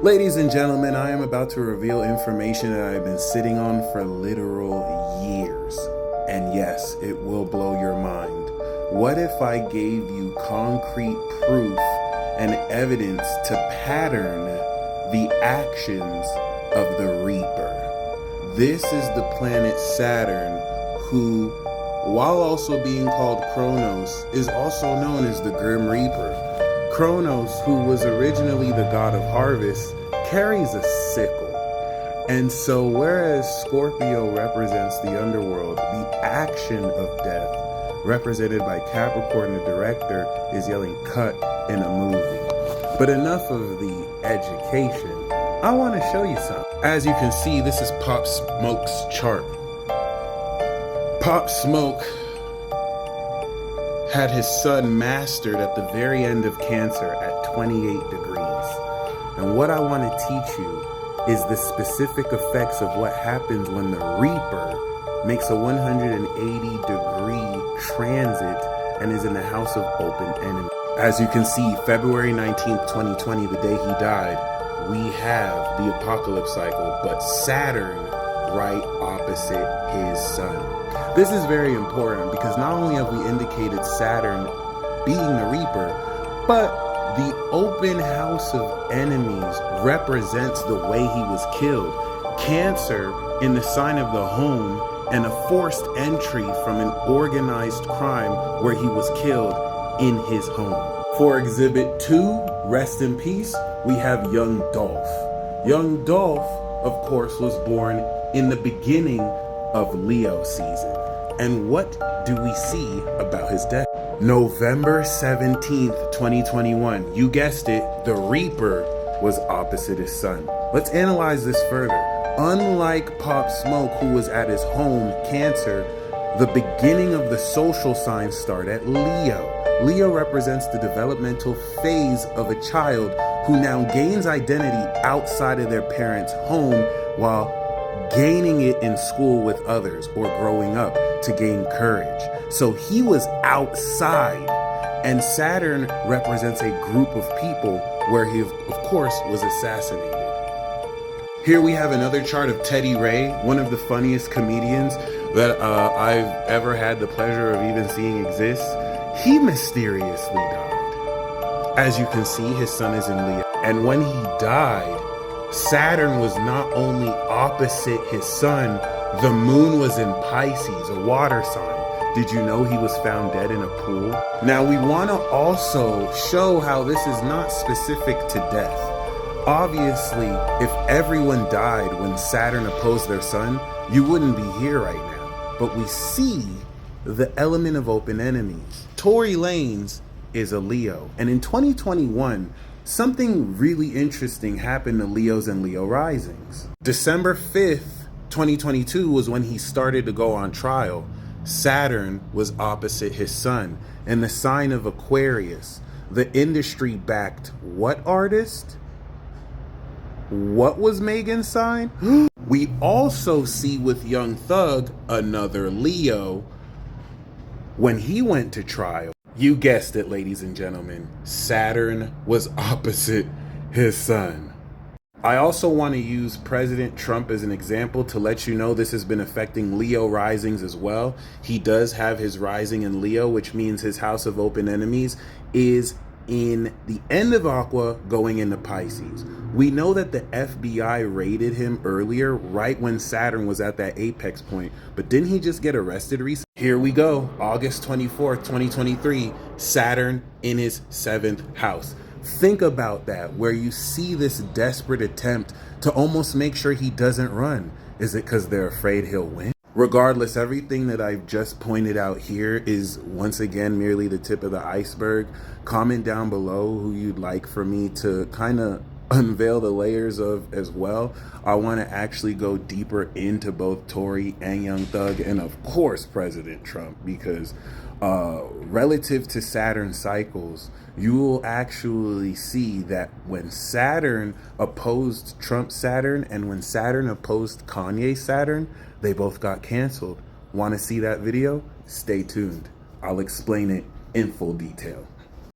Ladies and gentlemen, I am about to reveal information that I've been sitting on for literal years. And yes, it will blow your mind. What if I gave you concrete proof and evidence to pattern the actions of the Reaper? This is the planet Saturn, who, while also being called Kronos, is also known as the Grim Reaper. Kronos, who was originally the god of harvest, carries a sickle. And so whereas Scorpio represents the underworld, the action of death, represented by Capricorn, the director, is yelling cut in a movie. But enough of the education. I want to show you something. As you can see, this is Pop Smoke's chart. Pop Smoke had his sun mastered at the very end of Cancer at 28 degrees. And what I want to teach you is the specific effects of what happens when the Reaper makes a 180-degree transit and is in the house of open enemy. As you can see, February 19th, 2020, the day he died, we have the apocalypse cycle, but Saturn right opposite his sun. This is very important because not only have we indicated Saturn being the Reaper, but the open house of enemies represents the way he was killed. Cancer in the sign of the home, and a forced entry from an organized crime where he was killed in his home. For Exhibit 2, rest in peace, we have young Dolph. Young Dolph, of course, was born in the beginning of Leo season. And what do we see about his death? November 17th, 2021. You guessed it, the Reaper was opposite his sun. Let's analyze this further. Unlike Pop Smoke, who was at his home, Cancer, the beginning of the social signs start at Leo. Leo represents the developmental phase of a child who now gains identity outside of their parents' home while gaining it in school with others or growing up to gain courage. So he was outside, and Saturn represents a group of people where he, of course, was assassinated. Here we have another chart of Teddy Ray, one of the funniest comedians that I've ever had the pleasure of even seeing exist. He mysteriously died. As you can see, his sun is in Leo. And when he died, Saturn was not only opposite his sun, the moon was in Pisces, a water sign. Did you know he was found dead in a pool? Now we want to also show how this is not specific to death. Obviously, if everyone died when Saturn opposed their sun, you wouldn't be here right now. But we see the element of open enemies. Tory Lanez is a Leo. And in 2021, something really interesting happened to Leos and Leo risings. December 5th, 2022 was when he started to go on trial. Saturn was opposite his sun in the sign of Aquarius. The industry backed what artist? What was Megan's sign? We also see with Young Thug, another Leo, when he went to trial. You guessed it, ladies and gentlemen. Saturn was opposite his sun. I also want to use President Trump as an example to let you know this has been affecting Leo risings as well. He does have his rising in Leo, which means his house of open enemies is in the end of Aqua going into Pisces. We know that the FBI raided him earlier, right when Saturn was at that apex point, but didn't he just get arrested recently? Here we go, August 24th, 2023, Saturn in his 7th house. Think about that, where you see this desperate attempt to almost make sure he doesn't run. Is it because they're afraid he'll win? Regardless, everything that I've just pointed out here is once again merely the tip of the iceberg. Comment down below who you'd like for me to kind of unveil the layers of as well. I want to actually go deeper into both Tory and Young Thug, and of course President Trump, because relative to Saturn cycles, you will actually see that when Saturn opposed Trump's Saturn and when Saturn opposed Kanye's Saturn, they both got canceled. Want to see that video? Stay tuned. I'll explain it in full detail.